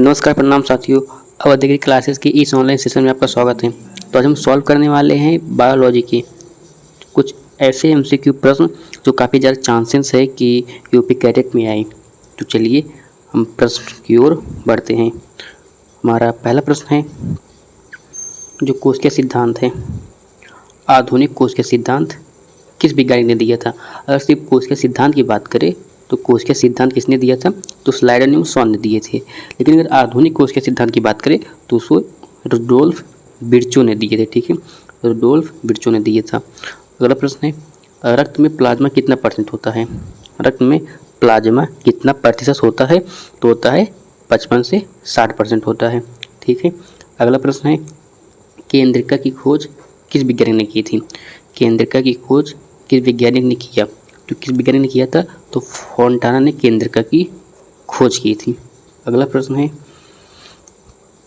नमस्कार, प्रणाम साथियों। अब डिग्री क्लासेस की इस ऑनलाइन सेशन में आपका स्वागत है। तो आज हम सॉल्व करने वाले हैं बायोलॉजी के कुछ ऐसे एमसीक्यू प्रश्न जो काफ़ी ज़्यादा चांसेस है कि यूपी कैडेट में आए। तो चलिए हम प्रश्न की ओर बढ़ते हैं। हमारा पहला प्रश्न है, जो कोश के सिद्धांत है, आधुनिक कोश के सिद्धांत किस वैज्ञानिक ने दिया था? अगर सिर्फ कोश के सिद्धांत की बात करें तो कोश के सिद्धांत किसने दिया था? तो स्लाइडर न्यूटन ने दिए थे। लेकिन अगर आधुनिक कोश के सिद्धांत की बात करें तो उसको रुडोल्फ विर्चो ने दिए थे। ठीक है, रुडोल्फ विर्चो ने दिए था। अगला प्रश्न है, रक्त में प्लाज्मा कितना परसेंट होता है? रक्त में प्लाज्मा कितना प्रतिशत होता है? तो होता है 55 से 60% होता है। ठीक है। अगला प्रश्न है, केंद्रिका की खोज किस वैज्ञानिक ने की थी? केंद्रिका की खोज किस वैज्ञानिक ने किया? तो किस वैज्ञानिक ने किया था? तो फोंटाना ने केंद्रिका की खोज की थी। अगला प्रश्न है,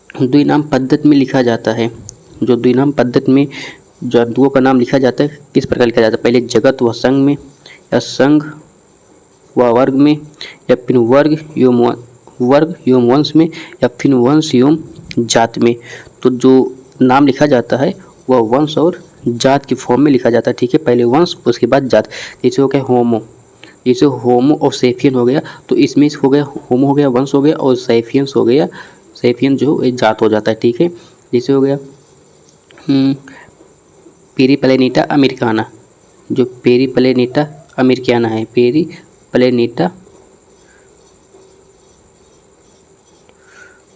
द्विनाम पद्धति में लिखा जाता है, जो द्विनाम पद्धति में जंतुओं का नाम लिखा जाता है किस प्रकार लिखा जाता है? पहले जगत व संघ में, या संघ व वर्ग में, या फिर वर्ग एवं वंश में, या फिर वंश एवं जात में। तो जो नाम लिखा जाता है वह वंश और जात की फॉर्म में लिखा जाता है। ठीक है, पहले वंश उसके बाद जात। जैसे हो गया होमो, जैसे होमो और सेफियन हो गया, तो इसमें हो गया होमो हो गया वंश हो गया, और सेफियंस हो गया, सेफियन जो एक जात हो जाता है। ठीक है, जैसे हो गया पेरीप्लेनेटा अमेरिकाना, जो पेरीप्लेनेटा अमेरिकाना है, पेरीप्लेनेटा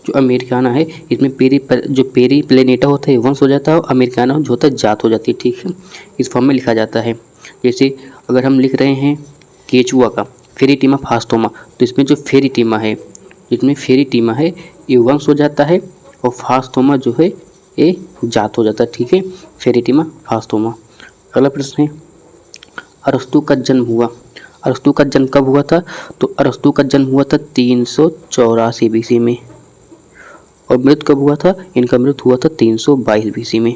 जो अमेरिकाना है, इसमें जो पेरीप्लेनेटा होता है वंश हो जाता है, और अमेरिकाना जो होता है जात हो जाती है। ठीक है, इस फॉर्म में लिखा जाता है। जैसे अगर हम लिख रहे हैं केचुआ का फेरिटीमा फास्टोमा, तो इसमें जो फेरिटीमा है, जिसमें फेरिटीमा है ये वंश हो जाता है, और फास्टोमा जो है ये जात हो जाता है। ठीक है, फेरिटीमा फास्टोमा। अगला प्रश्न है, अरस्तु का जन्म हुआ, अरस्तु का जन्म कब हुआ था? तो अरस्तु का जन्म हुआ था 384 BC में, और मृत्यु कब हुआ था? इनका मृत्यु हुआ था 322 BC में।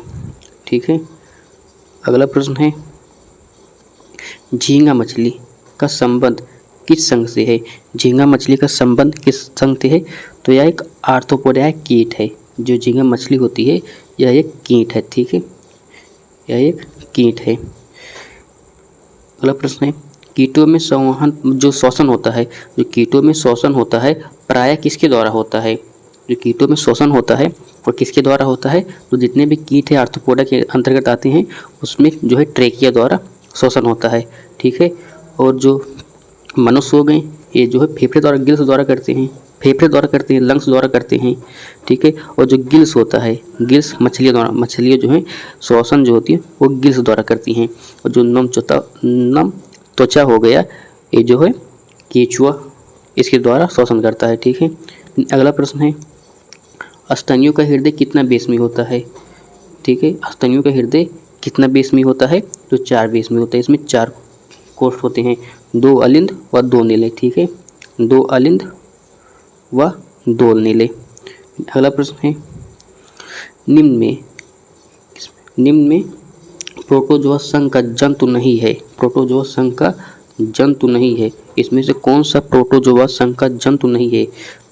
ठीक है। अगला प्रश्न है, झींगा मछली का संबंध किस संघ से है? झींगा मछली का संबंध किस संघ से है? तो यह एक आर्थ्रोपोडा कीट है। जो झींगा मछली होती है यह एक कीट है। ठीक है, यह एक कीट है। अगला प्रश्न है, कीटों में संवहन जो श्वसन होता है, जो कीटों में श्वसन होता है प्रायः किसके द्वारा होता है? जो कीटों में श्वसन होता है और किसके द्वारा होता है? तो जितने भी कीट है आर्थ्रोपोडा के अंतर्गत आते हैं उसमें जो है ट्रेकिया द्वारा श्वसन होता है। ठीक है, और जो मनुष्य हो गए ये जो है फेफड़े द्वारा, गिल्स द्वारा करते हैं, फेफड़े द्वारा करते हैं, लंग्स द्वारा करते हैं। ठीक है, और जो गिल्स होता है, गिल्स मछलियों द्वारा, मछलियाँ जो है श्वसन जो होती है वो गिल्स द्वारा करती हैं। और जो नम त्वचा हो गया ये जो है केचुआ इसके द्वारा श्वसन करता है। ठीक है। अगला प्रश्न है, स्तनियों का हृदय कितना बेसमी होता है? ठीक है, स्तनियों का हृदय कितना बेसमी होता है? तो 4 बेसमी होता है। इसमें 4 कोष होते हैं, 2 अलिंद व 2 नीले। ठीक है, 2 अलिंद व 2 नीले। अगला प्रश्न है, निम्न में प्रोटोजोआ संघ का जंतु नहीं है, प्रोटोजोआ संघ का जंतु नहीं है, इसमें से कौन सा प्रोटोजोआ संघ का जंतु नहीं है?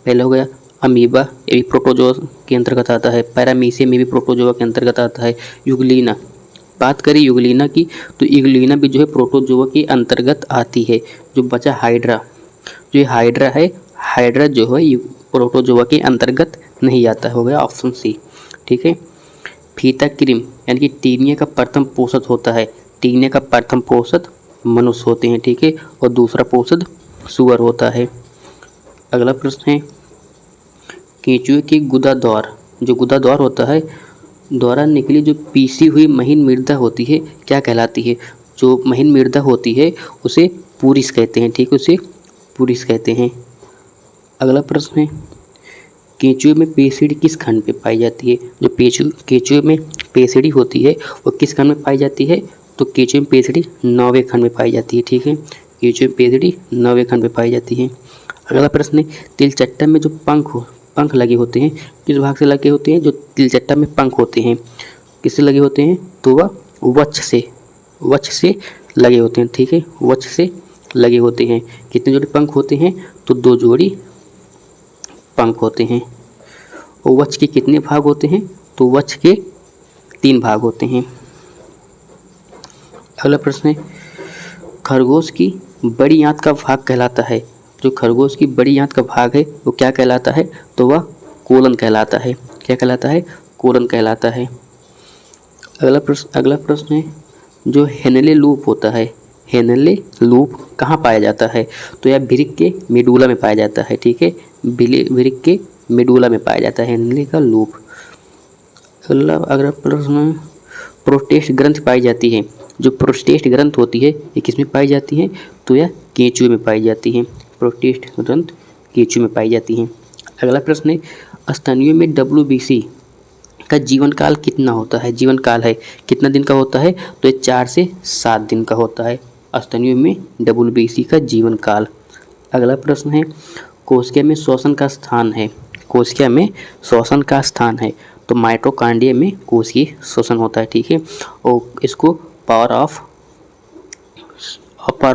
पहला हो गया अमीबा, ये भी प्रोटोजोआ के अंतर्गत आता है। पैरामीशियम में भी प्रोटोजोआ के अंतर्गत आता है। यूग्लिना, बात करें यूग्लिना की तो यूग्लिना भी जो है प्रोटोजोआ के अंतर्गत आती है। जो बचा हाइड्रा, जो हाइड्रा है, हाइड्रा जो है प्रोटोजोआ के अंतर्गत नहीं आता, हो गया ऑप्शन सी। ठीक है, फीता क्रीम यानी कि टीनिया का प्रथम पोषक होता है, टीनिया का प्रथम पोषक मनुष्य होते हैं। ठीक है, और दूसरा पोषक सुअर होता है। अगला प्रश्न है, केंचुए की गुदा द्वार, जो गुदा द्वार होता है द्वारा निकली जो पीसी हुई महीन मृदा होती है क्या कहलाती है? जो महीन मृदा होती है उसे पूरिस कहते हैं। ठीक है, उसे पूरिस कहते हैं। अगला प्रश्न है, केंचुए में पेशिड़ी किस खंड पे पाई जाती है? जो केंचुए में पेशिड़ी होती है वो किस खंड में पाई जाती है? तो केंचुए में पेशिड़ी 9वें खंड में पाई जाती है। ठीक है, केंचुए में पेशिड़ी 9वें खंड में पाई जाती है। अगला प्रश्न है, तिलचट्टा में जो पंख लगे होते हैं किस भाग से लगे होते हैं? जो तिलचट्टा में पंख होते हैं किससे लगे होते हैं? तो वह वक्ष से लगे होते हैं। ठीक है, वक्ष से लगे होते हैं। कितने जोड़ी पंख होते हैं? तो 2 जोड़ी पंख होते हैं। और वक्ष के कितने भाग होते हैं? तो वक्ष के 3 भाग होते हैं। अगला प्रश्न है, खरगोश की बड़ी आंत का भाग कहलाता है। जो खरगोश की बड़ी आंत का भाग है वो क्या कहलाता है? तो वह कोलन कहलाता है। क्या कहलाता है? कोलन कहलाता है। अगला प्रश्न है, जो हेनले लूप होता है, हेनले लूप कहाँ पाया जाता है? तो यह वृक्क के मेडुला में पाया जाता है। ठीक है, वृक्क के मेडुला में पाया जाता है हेनले का लूप। अगला प्रश्न, प्रोस्टेट ग्रंथ पाई जाती है। जो प्रोस्टेट ग्रंथ होती है ये किस में पाई जाती है? तो यह केंचुए में पाई जाती है। प्रोस्टेट ग्रंथ केंचुए में पाई जाती है। अगला प्रश्न है, स्तनियों में WBC का जीवन काल कितना होता है? जीवन काल है कितना दिन का होता है? तो ये 4 से 7 दिन का होता है स्तनियों में WBC का जीवन काल। अगला प्रश्न है, कोशिका में श्वसन का स्थान है। कोशिका में श्वसन का स्थान है तो माइटोकॉन्ड्रिया में कोशिकीय श्वसन होता है। ठीक है, और इसको पावर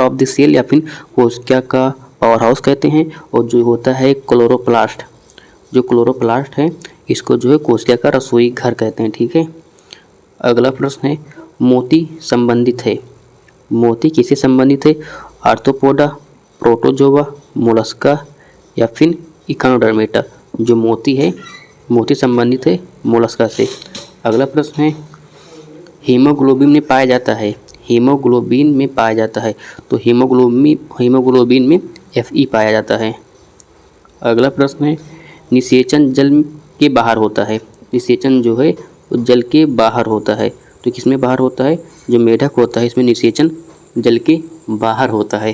ऑफ द सेल या फिर कोशिका का पावर हाउस कहते हैं। और जो होता है क्लोरोप्लास्ट, जो क्लोरोप्लास्ट है इसको जो है कोशिका का रसोई घर कहते हैं। ठीक है। अगला प्रश्न है, मोती संबंधित है। मोती किससे संबंधित है? आर्थ्रोपोडा, प्रोटोजोआ, मोलस्का या फिर इकोनोडर्मेटा। जो मोती है, मोती संबंधित है मोलस्का से। अगला प्रश्न है, हीमोग्लोबिन में पाया जाता है। हीमोग्लोबिन में पाया जाता है तो हीमोग्लोबिन में Fe पाया जाता है। अगला प्रश्न है, निषेचन जल के बाहर होता है। निषेचन जो है वो जल के बाहर होता है तो किसमें बाहर होता है? जो मेढक होता है इसमें निषेचन जल के बाहर होता है।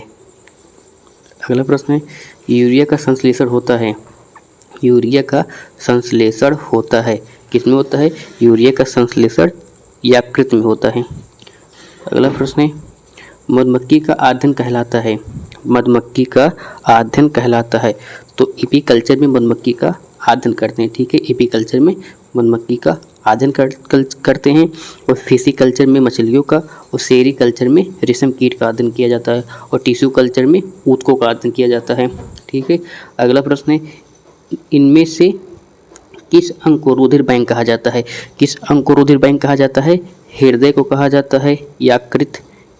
अगला प्रश्न है, यूरिया का संश्लेषण होता है। यूरिया का संश्लेषण होता है किसमें होता है? यूरिया का संश्लेषण यकृत में होता है। अगला प्रश्न है, मधुमक्खी का अध्ययन कहलाता है। मधुमक्खी का अध्ययन कहलाता है तो एपीकल्चर में मधुमक्खी का अध्ययन करते हैं। ठीक है, एपीकल्चर में मधुमक्खी का अध्ययन करते हैं और फिशिकल्चर में मछलियों का, और सेरीकल्चर में रेशम कीट का अध्ययन किया जाता है, और टिश्यू कल्चर में ऊतकों का अध्ययन किया जाता है। ठीक है। अगला प्रश्न है, इनमें से किस अंग को रुधिर बैंक कहा जाता है? किस अंग को रुधिर बैंक कहा जाता है? हृदय को कहा जाता है, यकृत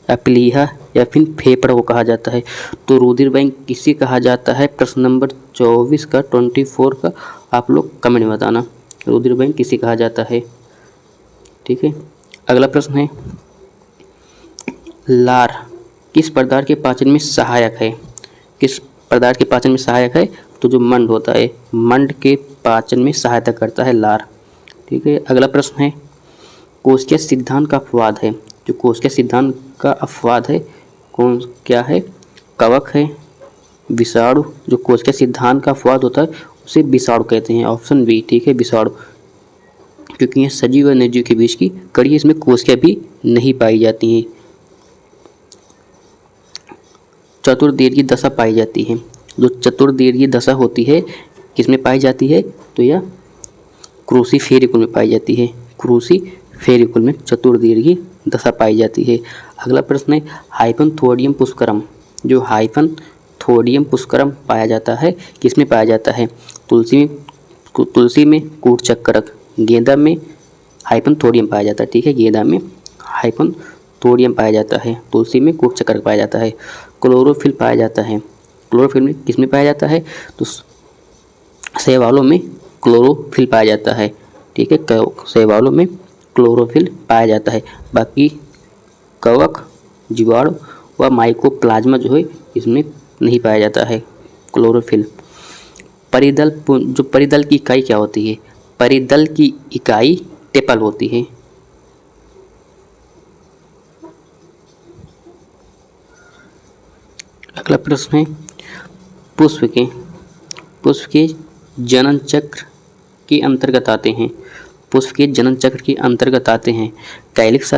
या प्लीहा या फिर फेफड़ा को कहा जाता है? तो रुधिर बैंक किसे कहा जाता है? प्रश्न नंबर 24 का 24 का आप लोग कमेंट में बताना, रुधिर बैंक किसे कहा जाता है। ठीक है। अगला प्रश्न है, लार किस पदार्थ के पाचन में सहायक है? किस पदार्थ के पाचन में सहायक है? तो जो मंड होता है, मंड के पाचन में सहायता करता है लार। ठीक है। अगला प्रश्न है, कोशिकीय सिद्धांत का अपवाद है। जो कोशिकीय सिद्धांत का अपवाद है कौन क्या है? कवक है, विषाणु। जो कोशिकीय सिद्धांत का अपवाद होता है उसे विषाणु कहते हैं। Option B. ठीक है, विषाणु, क्योंकि यह सजीव और निर्जीव के बीच की कड़ी, इसमें कोशिका भी नहीं पाई जाती हैं। चतुर्दीर्घी दशा पाई जाती है। जो चतुर्दीर्घी दशा होती है किसमें पाई जाती है? तो यह क्रूसीफेरिकुल में पाई जाती है। क्रूसीफेरिकुल में चतुर्दीर्घी दशा पाई जाती है। अगला प्रश्न है, हाइपनथोडियम पुष्करम। जो हाइपनथोडियम पुष्करम पाया जाता है किसमें पाया जाता है? तुलसी में कूटचक्करक, गेंदा में हाइपनथोडियम पाया जाता है। ठीक है, गेंदा में हाइपनथोडियम पाया जाता है, तुलसी में कूटचक्करक पाया जाता है। क्लोरोफिल पाया जाता है। क्लोरोफिल में किसमें पाया जाता है? तो शैवालों में क्लोरोफिल पाया जाता है। ठीक है, शैवालों में क्लोरोफिल पाया जाता है। बाकी कवक, जीवाणु व माइकोप्लाज्मा जो है इसमें नहीं पाया जाता है क्लोरोफिल। परिदल, जो परिदल की इकाई क्या होती है? परिदल की इकाई टेपल होती है। अगला प्रश्न है, पुष्प के जनन चक्र के अंतर्गत आते हैं। पुष्प के जनन चक्र के अंतर्गत आते हैं कैलिक्स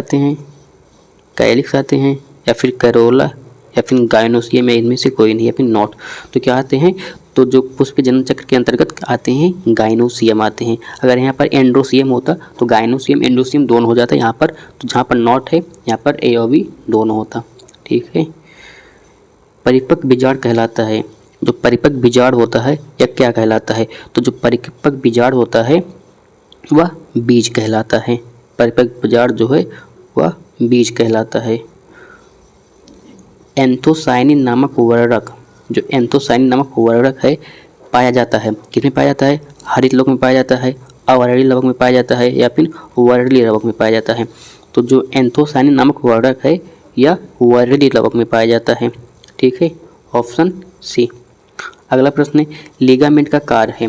आते हैं या फिर करोला या फिर गाइनोसियम, या इनमें से कोई नहीं, या फिर नॉट। तो क्या आते हैं? तो जो पुष्प के जनन चक्र के अंतर्गत आते हैं गाइनोसियम आते हैं। अगर यहाँ पर एंड्रोसियम होता तो गाइनोसियम एंड्रोसियम दोनों हो जाता यहाँ पर। तो जहाँ पर नॉट है यहाँ पर ए और बी दोनों होता। ठीक है। परिपक्व बीजांड कहलाता है। जो परिपक्व बीजांड होता है यह क्या कहलाता है? तो जो परिपक्व बीजांड होता है वह बीज कहलाता है। परिपक्व बीजांड जो है वह बीज कहलाता है। एंथोसायनिन नामक उर्वरक, जो एंथोसायनिन नामक उर्वरक है पाया जाता है, किसमें पाया जाता है? हरित लवक में पाया जाता है, अवर्णीय लवक में पाया जाता है या फिर वर्णीय लवक में पाया जाता है? तो जो एंथोसायनिन नामक उर्वरक है यह वर्णीय लवक में पाया जाता है। ठीक है, ऑप्शन सी। अगला प्रश्न है लिगामेंट का कार्य है।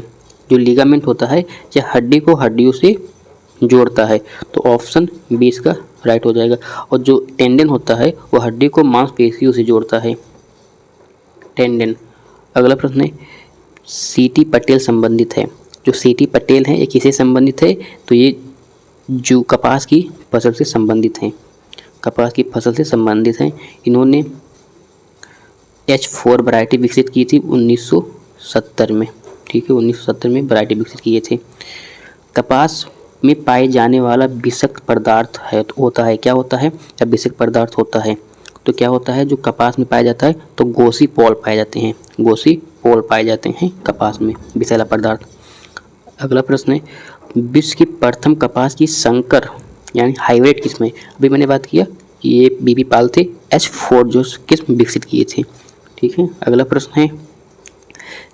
जो लिगामेंट होता है यह हड्डी को हड्डियों से जोड़ता है, तो ऑप्शन बी इसका राइट हो जाएगा। और जो टेंडन होता है वह हड्डी को मांसपेशियों से जोड़ता है, टेंडन। अगला प्रश्न है सीटी पटेल संबंधित है। जो सीटी पटेल है ये किससे संबंधित है? तो ये जो कपास की फसल से संबंधित हैं, कपास की फसल से संबंधित हैं। इन्होंने H4 वैरायटी विकसित की थी 1970 में। ठीक है, 1970 में वैरायटी विकसित किए थे। कपास में पाए जाने वाला विषाक्त पदार्थ है तो होता है, क्या होता है? या विषाक्त पदार्थ होता है तो क्या होता है? जो कपास में पाया जाता है तो गोसीपोल पाए जाते हैं, गोसीपोल पाए जाते हैं कपास में विषैला पदार्थ। अगला प्रश्न है विश्व की प्रथम कपास की संकर यानी हाइब्रिड किस्में, अभी मैंने बात किया कि ये बीबी पाल थे, H4 जो किस्म विकसित किए थे। ठीक है, अगला प्रश्न है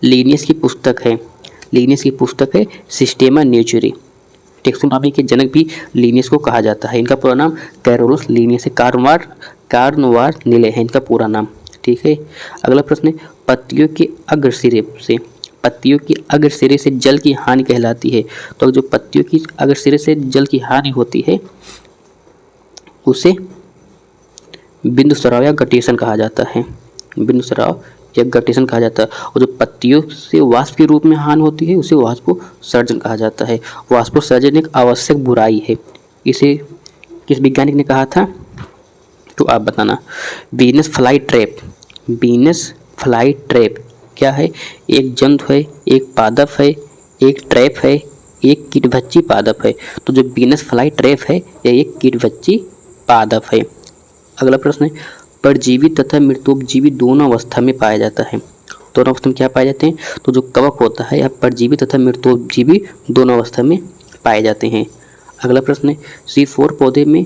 लिनियस की पुस्तक है, लिनियस की पुस्तक है सिस्टेमा न्यूचुरी। टेक्सोनॉमी के जनक भी लिनियस को कहा जाता है। इनका पूरा नाम कैरोलस लिनियस है, कार्नोवार नीले है इनका पूरा नाम। ठीक है, अगला प्रश्न है पत्तियों के अग्रसिरे से, पत्तियों की अग्रसिरे से जल की हानि कहलाती है। तो जो पत्तियों की अग्रसिरे से जल की हानि होती है उसे बिंदुस्राव या गटेशन कहा जाता है, बिंदुस्राव या गटेशन कहा जाता है। और जो पत्तियों से वाष्प के रूप में हानि होती है उसे वाष्पोत्सर्जन कहा जाता है। वाष्पोत्सर्जन एक आवश्यक बुराई है, इसे किस वैज्ञानिक ने कहा था? तो आप बताना। Venus fly trap, Venus fly trap क्या है? एक जंतु है, एक पादप है, एक ट्रैप है, एक कीटभक्षी पादप है। तो जो वीनस फ्लाई ट्रैप है यह एक कीटभक्षी पादप है। अगला प्रश्न है परजीवी तथा मृतोपजीवी दोनों अवस्था में पाया जाता है। दोनों अवस्था में क्या पाए जाते हैं? तो जो कवक होता है यह परजीवी तथा मृतोपजीवी दोनों अवस्था में पाए जाते हैं। अगला प्रश्न है C4 पौधे में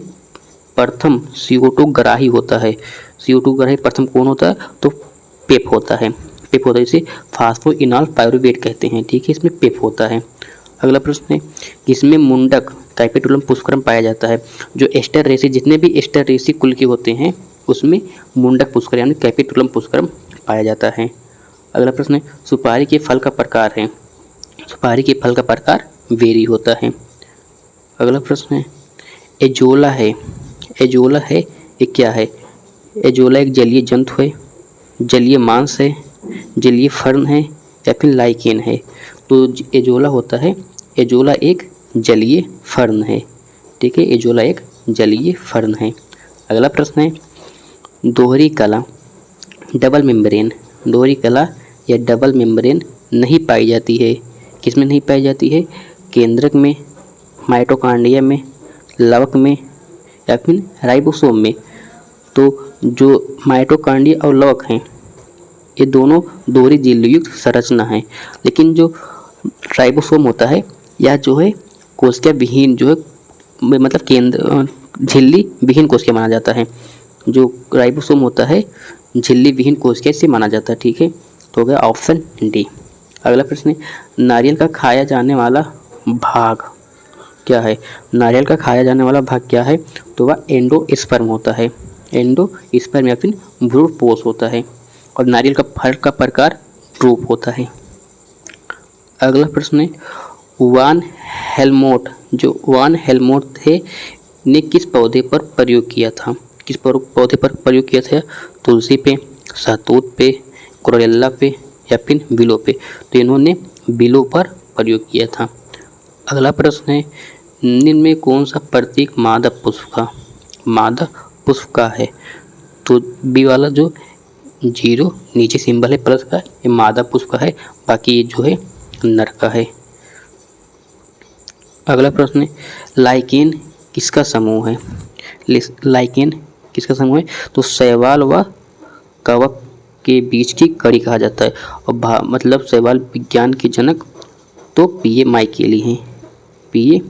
प्रथम CO2 ग्राही होता है। CO2 ग्राही प्रथम कौन होता है? तो पेप होता है, पेप होता है, इसे फास्फोइनॉल पायरुवेट कहते हैं। ठीक है, इसमें पेप होता है। अगला प्रश्न है किसमें मुंडक कैपिटुलम पुष्करम पाया जाता है? जो एस्टरेसी, जितने भी एस्टरेसी कुल के होते हैं उसमें मुंडक पुष्कर यानी कैपिटुलम पुष्करम पाया जाता है। अगला प्रश्न है सुपारी के फल का प्रकार है, सुपारी के फल का प्रकार वेरी होता है। अगला प्रश्न है एजोला है, एजोला है ये क्या है? एजोला एक जलीय जंतु है, जलीय मांस है, जलीय फर्न है या फिर लाइकेन है? तो एजोला होता है, एजोला एक जलीय फर्न है। ठीक है, एजोला एक जलीय फर्न है। अगला प्रश्न है दोहरी कला डबल मेम्ब्रेन, दोहरी कला या डबल मेम्ब्रेन नहीं पाई जाती है, किसमें नहीं पाई जाती है? केंद्रक में, माइटोकॉन्ड्रिया में, लवक में या फिर राइबोसोम में। तो जो माइटोकॉन्ड्रिया और लवक हैं ये दोनों दोहरी झिल्ली युक्त संरचना है, लेकिन जो राइबोसोम होता है यह जो है कोशिका विहीन जो है, मतलब केंद्र झिल्ली विहीन कोशिका माना जाता है। जो राइबोसोम होता है झिल्ली विहीन कोशिका से माना जाता है। ठीक है, तो हो गया ऑप्शन डी। अगला प्रश्न है नारियल का खाया जाने वाला भाग क्या है? नारियल का खाया जाने वाला भाग क्या है? तो वह एंडोस्पर्म होता है, एंडोस्पर्म या फिर भ्रूणपोष होता है। और नारियल का फल का प्रकार ड्रूप होता है। अगला प्रश्न है वान हेल्मोट, जो वान हेल्मोट थे ने किस पौधे पर प्रयोग किया था? किस पौधे पर प्रयोग किया था? तुलसी पे, सहतूत पे, क्लोरेला पे या फिर बिलो पे? तो इन्होंने बिलो पर प्रयोग किया था। अगला प्रश्न है निम्न में कौन सा प्रतीक मादा पुष्प का है? तो बी वाला जो 0 नीचे सिंबल है प्लस का ये मादा पुष्प का है, बाकी ये जो है नर का है। अगला प्रश्न है लाइकेन किसका समूह है? लाइकेन किसका समूह है? तो शैवाल व कवक के बीच की कड़ी कहा जाता है। और मतलब शैवाल विज्ञान के जनक तो पीए माइकेली हैं। पीए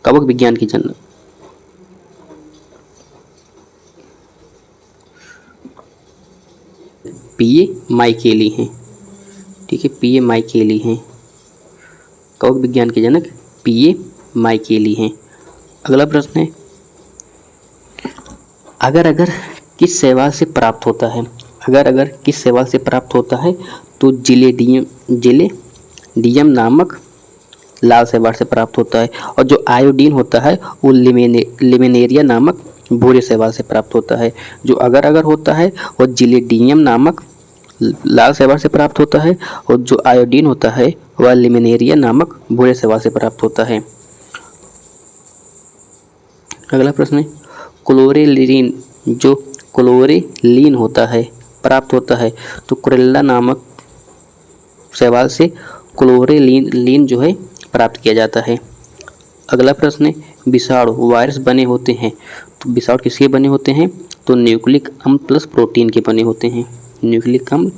कवक विज्ञान के जनक पीए माइकेली हैं। ठीक है, पीए माइकेली हैं, कवक विज्ञान के जनक पीए माइकेली हैं। अगला प्रश्न है, अगर किस शैवाल से प्राप्त होता है, अगर किस शैवाल से प्राप्त होता है तो जिलेडियम नामक लाल शैवाल से प्राप्त होता है। और जो आयोडीन होता है वो लिमिनेरिया नामक भूरे शैवाल से प्राप्त होता है। जो अगर होता है वो जिलेडियम नामक लाल शैवाल से प्राप्त होता है, और जो आयोडीन होता है वह लिमिनेरिया नामक भूरे शैवाल से प्राप्त होता है। अगला प्रश्न है, क्लोरेलिन जो क्लोरेलिन होता है प्राप्त होता है तो क्लोरेला नामक शैवाल से क्लोरेलिन जो है प्राप्त किया जाता है। अगला प्रश्न है, विषाणु वायरस बने होते हैं तो विषाणु किसके बने होते हैं तो न्यूक्लिक अम्ल प्लस प्रोटीन के बने होते हैं। न्यूक्लिक अम्ल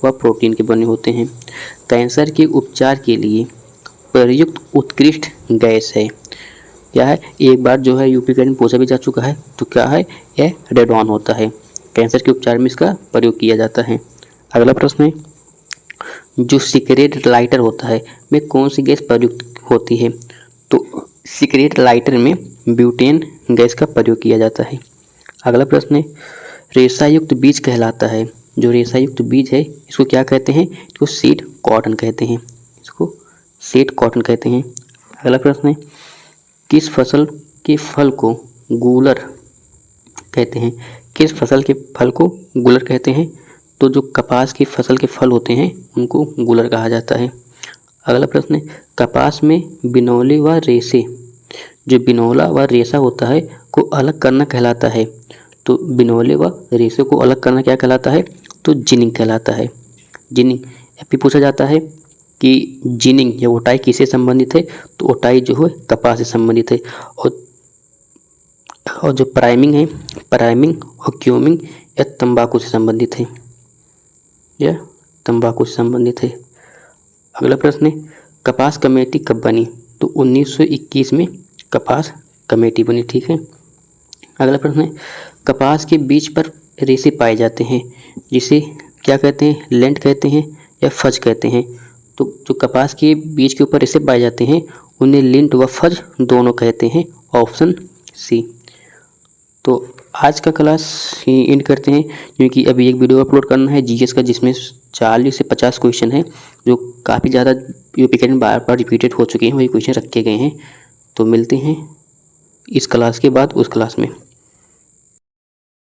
व प्रोटीन के बने होते हैं। कैंसर के उपचार के लिए प्रयुक्त उत्कृष्ट गैस है, क्या है? एक बार जो है यूपी में पूछा भी जा चुका है, तो क्या है? यह रेडॉन होता है। कैंसर के उपचार में इसका प्रयोग किया जाता है। अगला प्रश्न है, जो सिगरेट लाइटर होता है में कौन सी गैस प्रयुक्त होती है तो सिगरेट लाइटर में ब्यूटेन गैस का प्रयोग किया जाता है। अगला प्रश्न है, रेशा-युक्त बीज कहलाता है, जो रेशा-युक्त बीज है इसको क्या कहते हैं? इसको सीड कॉटन कहते हैं, इसको सीड कॉटन कहते हैं। अगला प्रश्न है, किस फसल के फल को गूलर कहते हैं? किस फसल के फल को गूलर कहते हैं? तो जो कपास की फसल के फल होते हैं उनको गूलर कहा जाता है। अगला प्रश्न है, कपास में बिनौले व रेशे, जो बिनौला व रेशा होता है को अलग करना कहलाता है, तो बिनौले व रेशे को अलग करना क्या कहलाता है? तो जिनिंग कहलाता है। जिनिंग भी पूछा जाता है कि जिनिंग या ओटाई किससे संबंधित है, तो ओटाई जो है कपास से संबंधित है। और जो प्राइमिंग है, प्राइमिंग और क्यूमिंग या तंबाकू से संबंधित है, यह तंबाकू से संबंधित है। अगला प्रश्न है, कपास कमेटी कब बनी? तो 1921 में कपास कमेटी बनी। ठीक है। अगला प्रश्न है, कपास के बीज पर रेशे पाए जाते हैं जिसे क्या कहते हैं? लेंट कहते हैं या फज कहते हैं? तो जो कपास के बीज के ऊपर रेशे पाए जाते हैं उन्हें लिंट व फज दोनों कहते हैं। Option C. तो आज का क्लास ही एंड करते हैं, क्योंकि अभी एक वीडियो अपलोड करना है जीएस का जिसमें 40 से 50 क्वेश्चन है जो काफ़ी ज़्यादा यूपी में बार बार रिपीटेड हो चुके हैं, वही क्वेश्चन रखे गए हैं। तो मिलते हैं इस क्लास के बाद उस क्लास में।